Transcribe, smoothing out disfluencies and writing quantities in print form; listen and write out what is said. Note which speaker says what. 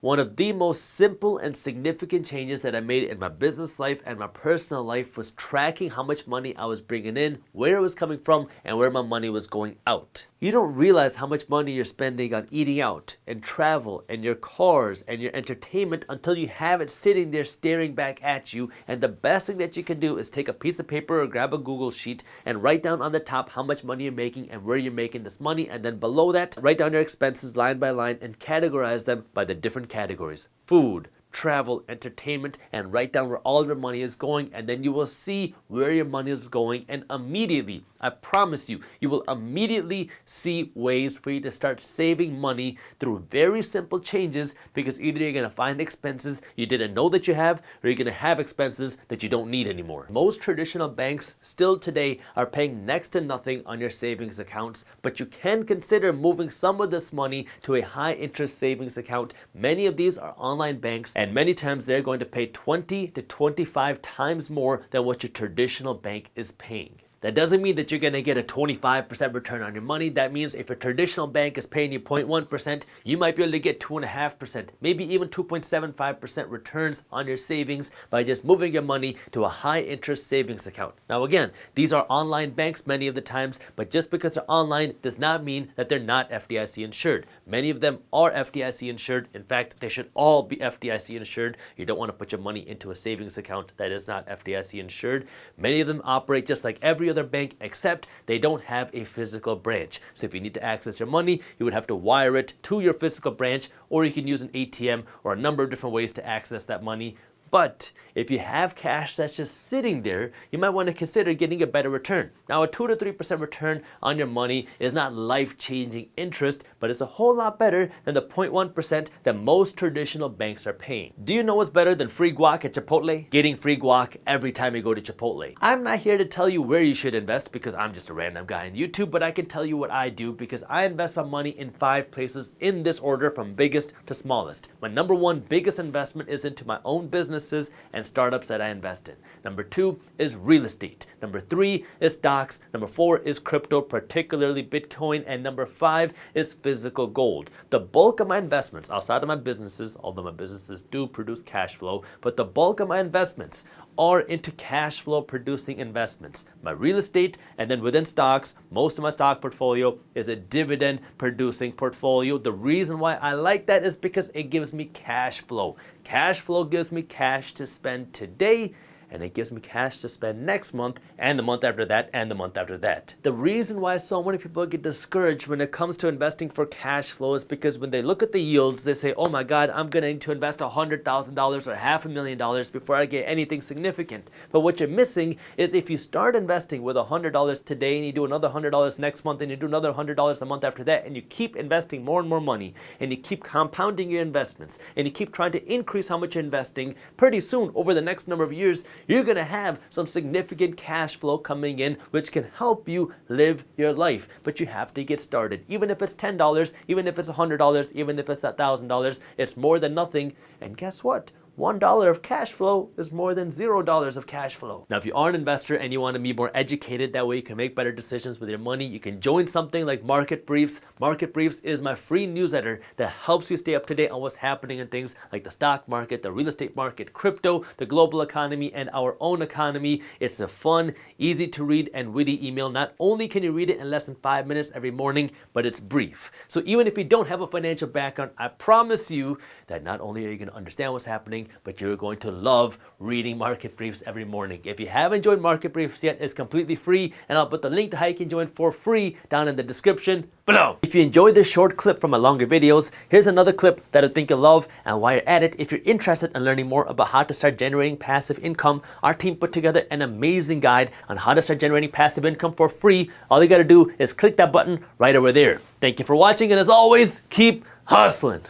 Speaker 1: One of the most simple and significant changes that I made in my business life and my personal life was tracking how much money I was bringing in, where it was coming from, and where my money was going out. You don't realize how much money you're spending on eating out and travel and your cars and your entertainment until you have it sitting there staring back at you. And the best thing that you can do is take a piece of paper or grab a Google sheet and write down on the top how much money you're making and where you're making this money. And then below that, write down your expenses line by line and categorize them by the different categories: food, travel, entertainment, and write down where all your money is going, and then you will see where your money is going, and immediately, I promise you, you will immediately see ways for you to start saving money through very simple changes, because either you're going to find expenses you didn't know that you have, or you're going to have expenses that you don't need anymore. Most traditional banks still today are paying next to nothing on your savings accounts, but you can consider moving some of this money to a high interest savings account. Many of these are online banks, and many times they're going to pay 20 to 25 times more than what your traditional bank is paying. That doesn't mean that you're going to get a 25% return on your money. That means if a traditional bank is paying you 0.1%, you might be able to get 2.5%, maybe even 2.75% returns on your savings by just moving your money to a high interest savings account. Now again, these are online banks many of the times, but just because they're online does not mean that they're not FDIC insured. Many of them are FDIC insured. In fact, they should all be FDIC insured. You don't want to put your money into a savings account that is not FDIC insured. Many of them operate just like every other bank, except they don't have a physical branch. So if you need to access your money, you would have to wire it to your physical branch, or you can use an ATM or a number of different ways to access that money. But if you have cash that's just sitting there, you might want to consider getting a better return. Now, a 2 to 3% return on your money is not life-changing interest, but it's a whole lot better than the 0.1% that most traditional banks are paying. Do you know what's better than free guac at Chipotle? Getting free guac every time you go to Chipotle. I'm not here to tell you where you should invest because I'm just a random guy on YouTube, but I can tell you what I do because I invest my money in 5 places in this order from biggest to smallest. My number 1 biggest investment is into my own business and startups that I invest in. Number 2 is real estate. Number 3 is stocks. Number 4 is crypto, particularly Bitcoin. And number 5 is physical gold. The bulk of my investments outside of my businesses, although my businesses do produce cash flow, but the bulk of my investments are into cash flow producing investments. My real estate, and then within stocks, most of my stock portfolio is a dividend producing portfolio. The reason why I like that is because it gives me cash flow. Cash flow gives me cash to spend today, and it gives me cash to spend next month and the month after that and the month after that. The reason why so many people get discouraged when it comes to investing for cash flow is because when they look at the yields, they say, oh my God, I'm gonna need to invest $100,000 or $500,000 before I get anything significant. But what you're missing is if you start investing with $100 today and you do another $100 next month and you do another $100 the month after that, and you keep investing more and more money and you keep compounding your investments and you keep trying to increase how much you're investing, pretty soon over the next number of years, you're going to have some significant cash flow coming in, which can help you live your life. But you have to get started. Even if it's $10, even if it's $100, even if it's $1,000, it's more than nothing. And guess what? $1 of cash flow is more than $0 of cash flow. Now, if you are an investor and you want to be more educated, that way you can make better decisions with your money, you can join something like Market Briefs. Market Briefs is my free newsletter that helps you stay up to date on what's happening in things like the stock market, the real estate market, crypto, the global economy, and our own economy. It's a fun, easy to read, and witty email. Not only can you read it in less than 5 minutes every morning, but it's brief. So even if you don't have a financial background, I promise you that not only are you going to understand what's happening, but you're going to love reading Market Briefs every morning. If you haven't joined Market Briefs yet, it's completely free, and I'll put the link to how you can join for free down in the description below. If you enjoyed this short clip from my longer videos, here's another clip that I think you'll love. And while you're at it, if you're interested in learning more about how to start generating passive income, our team put together an amazing guide on how to start generating passive income for free. All you gotta do is click that button right over there. Thank you for watching, and as always, keep hustling.